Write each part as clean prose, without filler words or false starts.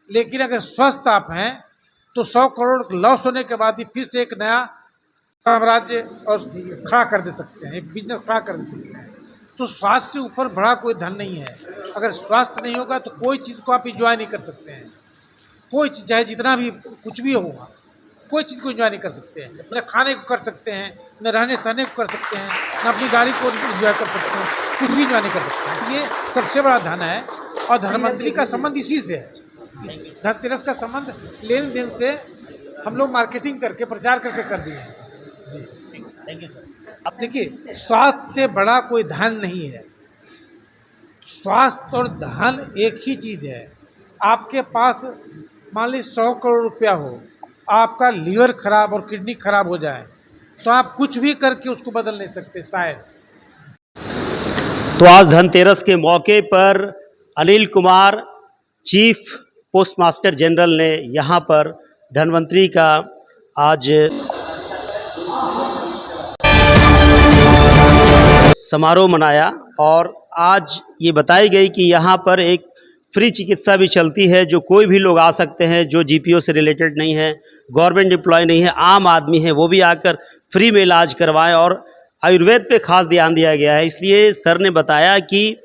लेकिन अगर स्वस्थ आप हैं तो 100 करोड़ लॉस होने के बाद ही फिर से एक नया साम्राज्य और खड़ा कर दे सकते हैं, एक बिजनेस खड़ा कर दे सकते हैं। तो स्वास्थ्य से ऊपर बड़ा कोई धन नहीं है। अगर स्वास्थ्य नहीं होगा तो कोई चीज़ को आप इंजॉय नहीं कर सकते हैं। कोई चीज़ चाहे जितना भी कुछ भी होगा, कोई चीज़ को इंजॉय नहीं कर सकते हैं। न खाने को कर सकते हैं, न रहने सहने को कर सकते हैं, न अपनी गाड़ी को इंजॉय कर सकते हैं, कुछ भी इंजॉय नहीं कर सकते हैं। ये सबसे बड़ा धन है और धनवंतरी का संबंध इसी से है। इस धनतेरस का संबंध लेन देन से हम लोग मार्केटिंग करके प्रचार करके कर दिए हैं। जी, थैंक यू सर। अब देखिए, स्वास्थ्य से बड़ा कोई धन नहीं है। स्वास्थ्य और धन एक ही चीज़ है। आपके पास मान लीजिए 100 करोड़ रुपया हो, आपका लीवर खराब और किडनी खराब हो जाए तो आप कुछ भी करके उसको बदल नहीं सकते शायद। तो आज धनतेरस के मौके पर Anil Kumar chief post master general ने यहाँ पर धन्वंतरी का आज समारोह मनाया और आज ये बताई गई कि यहाँ पर एक फ्री चिकित्सा भी चलती है, जो कोई भी लोग आ सकते हैं जो जीपीओ से रिलेटेड नहीं है, गवर्नमेंट एम्प्लॉय नहीं है, आम आदमी है, वो भी आकर फ्री में इलाज करवाएं। और आयुर्वेद पे खास ध्यान दिया गया है। इसलिए सर ने बताया कि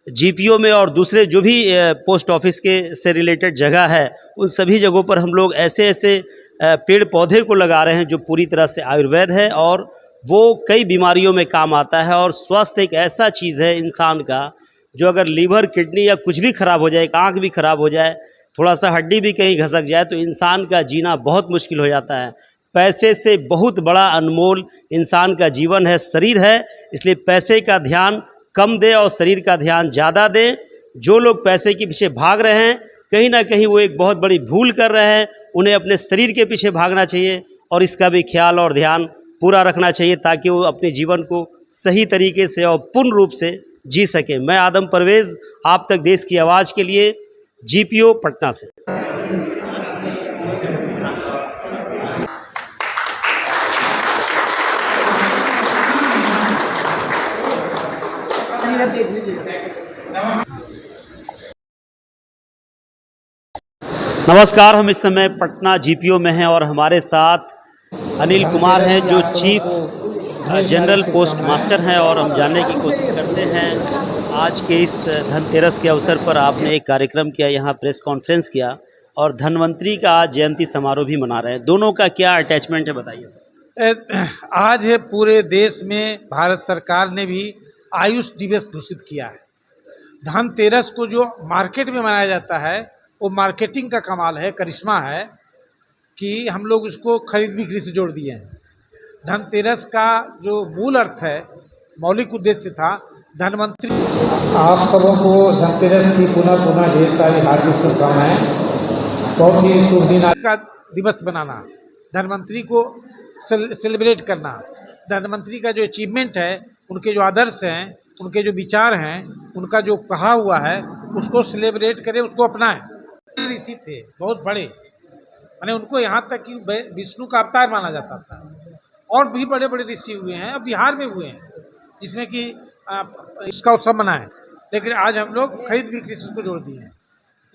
जीपीओ में और दूसरे जो भी पोस्ट ऑफिस के से रिलेटेड जगह है, उन सभी जगहों पर हम लोग ऐसे ऐसे पेड़ पौधे को लगा रहे हैं जो पूरी तरह से आयुर्वेद है और वो कई बीमारियों में काम आता है। और स्वास्थ्य एक ऐसा चीज़ है इंसान का, जो अगर लीवर किडनी या कुछ भी ख़राब हो जाए, एक आँख भी ख़राब हो जाए, थोड़ा सा हड्डी भी कहीं घसक जाए तो इंसान का जीना बहुत मुश्किल हो जाता है। पैसे से बहुत बड़ा अनमोल इंसान का जीवन है, शरीर है। इसलिए पैसे का ध्यान कम दें और शरीर का ध्यान ज़्यादा दें। जो लोग पैसे के पीछे भाग रहे हैं, कहीं ना कहीं वो एक बहुत बड़ी भूल कर रहे हैं। उन्हें अपने शरीर के पीछे भागना चाहिए और इसका भी ख्याल और ध्यान पूरा रखना चाहिए, ताकि वो अपने जीवन को सही तरीके से और पूर्ण रूप से जी सके। मैं आदम परवेज़, आप तक देश की आवाज़ के लिए, जीपीओ पटना से। नमस्कार, हम इस समय पटना जीपीओ में हैं और हमारे साथ अनिल कुमार हैं जो चीफ जनरल पोस्ट मास्टर हैं। और हम जानने की कोशिश करते हैं, आज के इस धनतेरस के अवसर पर आपने एक कार्यक्रम किया, यहाँ प्रेस कॉन्फ्रेंस किया और धन्वंतरी का आज जयंती समारोह भी मना रहे हैं। दोनों का क्या अटैचमेंट है, बताइए सर। आज है पूरे देश में भारत सरकार ने भी आयुष दिवस घोषित किया है। धनतेरस को जो मार्केट में मनाया जाता है वो मार्केटिंग का कमाल है, करिश्मा है कि हम लोग इसको खरीद बिक्री से जोड़ दिए हैं। धनतेरस का जो मूल अर्थ है, मौलिक उद्देश्य था धनवंतरी। आप सबों को धनतेरस की पुनः पुनः ढेर सारी हार्दिक शुभकामनाएं। बहुत ही शुभ दिन आज का दिवस बनाना, धनवंतरी को सेलिब्रेट करना, धनवंतरी का जो अचीवमेंट है, उनके जो आदर्श हैं, उनके जो विचार हैं, उनका जो कहा हुआ है, उसको सेलिब्रेट करें, उसको अपनाएं। ऋषि थे बहुत बड़े, माने उनको यहाँ तक कि विष्णु का अवतार माना जाता था। और भी बड़े बड़े ऋषि हुए हैं, अब बिहार में हुए हैं, जिसमें कि इसका उत्सव मनाएं। लेकिन आज हम लोग खरीद बिक्री से उसको जोड़ दिए हैं।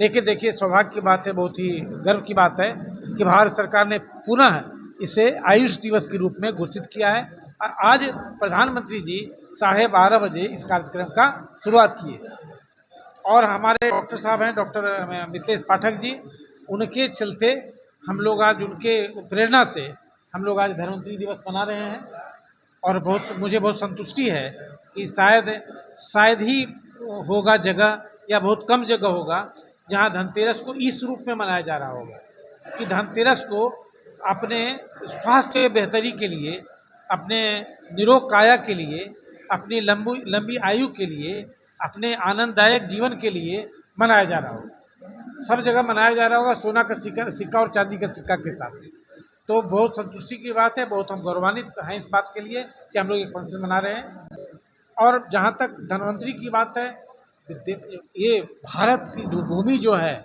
लेकिन देखिए, सौभाग्य की बात है, बहुत ही गर्व की बात है कि भारत सरकार ने पुनः इसे आयुष दिवस के रूप में घोषित किया है। आज प्रधानमंत्री जी 12:30 बजे इस कार्यक्रम का शुरुआत किए और हमारे डॉक्टर साहब हैं, डॉक्टर मिथिलेश पाठक जी, उनके चलते हम लोग आज, उनके प्रेरणा से हम लोग आज धन्वंतरी दिवस मना रहे हैं। और मुझे बहुत संतुष्टि है कि शायद ही होगा जगह, या बहुत कम जगह होगा जहां धनतेरस को इस रूप में मनाया जा रहा होगा कि धनतेरस को अपने स्वास्थ्य बेहतरी के लिए, अपने निरोग काया के लिए, अपनी लंबी आयु के लिए, अपने आनंददायक जीवन के लिए मनाया जा रहा होगा। सब जगह मनाया जा रहा होगा सोना का सिक्का और चांदी का सिक्का के साथ। तो बहुत संतुष्टि की बात है, बहुत हम गौरवान्वित हैं इस बात के लिए कि हम लोग एक फंक्शन मना रहे हैं। और जहाँ तक धन्वंतरी की बात है, ये भारत की भूमि जो है,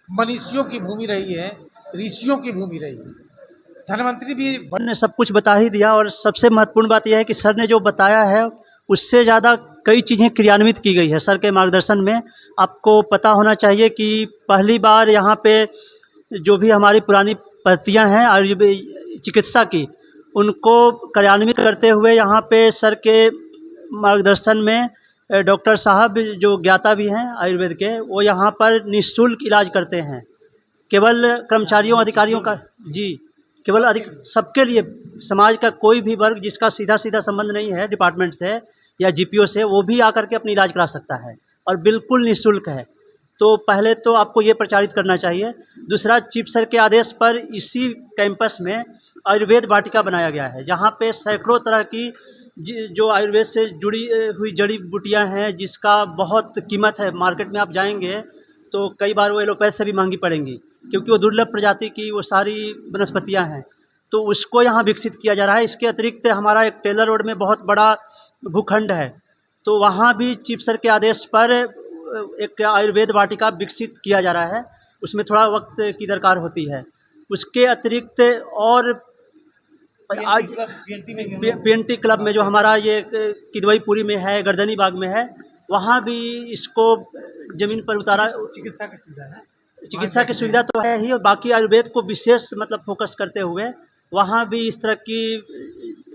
मनीषियों की भूमि रही है, ऋषियों की भूमि रही है। धन्वंतरी भी ने सब कुछ बता ही दिया और सबसे महत्वपूर्ण बात यह है कि सर ने जो बताया है उससे ज़्यादा कई चीज़ें क्रियान्वित की गई है सर के मार्गदर्शन में। आपको पता होना चाहिए कि पहली बार यहाँ पे जो भी हमारी पुरानी पद्धतियाँ हैं आयुर्वेद चिकित्सा की, उनको कार्यान्वित करते हुए यहाँ पे सर के मार्गदर्शन में डॉक्टर साहब जो ज्ञाता भी हैं आयुर्वेद के, वो यहाँ पर निःशुल्क इलाज करते हैं। केवल कर्मचारियों अधिकारियों का जी, केवल अधिक सबके लिए, समाज का कोई भी वर्ग जिसका सीधा सीधा संबंध नहीं है डिपार्टमेंट से या जीपीओ से, वो भी आकर के अपनी इलाज करा सकता है और बिल्कुल निःशुल्क है। तो पहले तो आपको ये प्रचारित करना चाहिए। दूसरा, चीफ सर के आदेश पर इसी कैंपस में आयुर्वेद वाटिका बनाया गया है, जहाँ पे सैकड़ों तरह की जो आयुर्वेद से जुड़ी हुई जड़ी बूटियाँ हैं, जिसका बहुत कीमत है। मार्केट में आप जाएंगे तो कई बार वो एलोपैथ से भी महंगी पड़ेंगी, क्योंकि वो दुर्लभ प्रजाति की वो सारी वनस्पतियाँ हैं। तो उसको यहाँ विकसित किया जा रहा है। इसके अतिरिक्त हमारा एक टेलर रोड में बहुत बड़ा भूखंड है, तो वहाँ भी चीफ सर के आदेश पर एक आयुर्वेद वाटिका विकसित किया जा रहा है। उसमें थोड़ा वक्त की दरकार होती है। उसके अतिरिक्त और आज पीएनटी क्लब में जो हमारा ये किदवईपुरी में है, गर्दनी बाग में है, वहाँ भी इसको ज़मीन पर उतारा। चिकित्सा की सुविधा है, चिकित्सा की सुविधा तो है ही, और बाकी आयुर्वेद को विशेष मतलब फोकस करते हुए वहाँ भी इस तरह की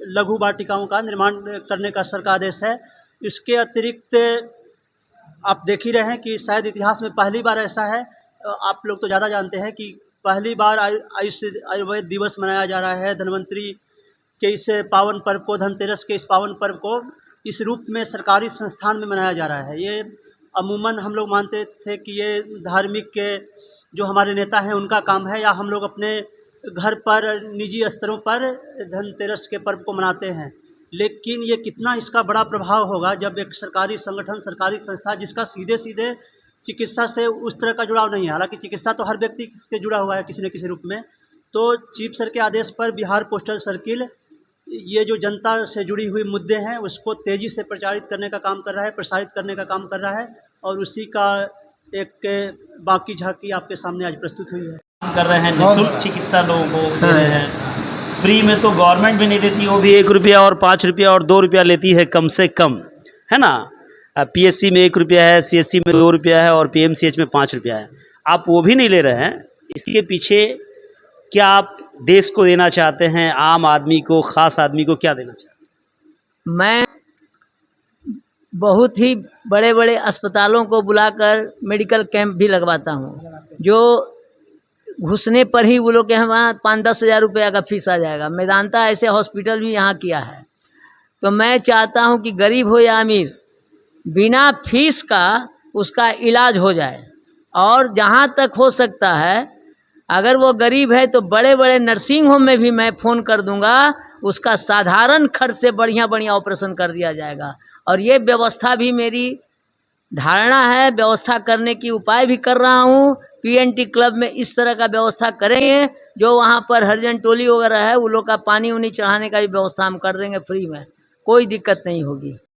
लघु वाटिकाओं का निर्माण करने का सर का आदेश है। इसके अतिरिक्त आप देख ही रहे हैं कि शायद इतिहास में पहली बार ऐसा है, आप लोग तो ज़्यादा जानते हैं कि पहली बार आयुर्वेद दिवस मनाया जा रहा है। धन्वंतरी के इस पावन पर्व को, धनतेरस के इस पावन पर्व को इस रूप में सरकारी संस्थान में मनाया जा रहा है। ये अमूमन हम लोग मानते थे कि ये धार्मिक के जो हमारे नेता हैं उनका काम है, या हम लोग अपने घर पर निजी स्तरों पर धनतेरस के पर्व को मनाते हैं। लेकिन ये कितना इसका बड़ा प्रभाव होगा जब एक सरकारी संगठन, सरकारी संस्था, जिसका सीधे सीधे चिकित्सा से उस तरह का जुड़ाव नहीं है, हालांकि चिकित्सा तो हर व्यक्ति से जुड़ा हुआ है किसी न किसी रूप में, तो चीफ सर के आदेश पर बिहार पोस्टल सर्किल ये जो जनता से जुड़ी हुई मुद्दे हैं उसको तेज़ी से प्रचारित करने का काम कर रहा है, प्रसारित करने का काम कर रहा है, और उसी का एक बाकी झांकी आपके सामने आज प्रस्तुत हुई है। कर रहे हैं, निःशुल्क चिकित्सा लोगों को दे रहे हैं। फ्री में तो गवर्नमेंट भी नहीं देती, वो भी 1 रुपया और 5 रुपया और 2 रुपया लेती है कम से कम, है ना। पीएससी में 1 रुपया है, सीएससी में 2 रुपया है और पीएमसीएच में 5 रुपया है। आप वो भी नहीं ले रहे हैं। इसके पीछे क्या आप देश को देना चाहते हैं, आम आदमी को, ख़ास आदमी को क्या देना चाहते हैं? मैं बहुत ही बड़े बड़े अस्पतालों को बुलाकर मेडिकल कैंप भी लगवाता हूँ, जो घुसने पर ही वो लोग के वहाँ 5-10 हज़ार रुपया का फीस आ जाएगा। मेदांता ऐसे हॉस्पिटल भी यहाँ किया है। तो मैं चाहता हूँ कि गरीब हो या अमीर, बिना फीस का उसका इलाज हो जाए। और जहाँ तक हो सकता है, अगर वो गरीब है तो बड़े बड़े नर्सिंग होम में भी मैं फ़ोन कर दूंगा, उसका साधारण खर्च से बढ़िया बढ़िया ऑपरेशन कर दिया जाएगा। और ये व्यवस्था भी मेरी धारणा है, व्यवस्था करने की उपाय भी कर रहा हूँ। पीएनटी क्लब में इस तरह का व्यवस्था करेंगे, जो वहाँ पर हरिजन टोली वगैरह है, वो लोग का पानी उनी चढ़ाने का भी व्यवस्था हम कर देंगे फ्री में, कोई दिक्कत नहीं होगी।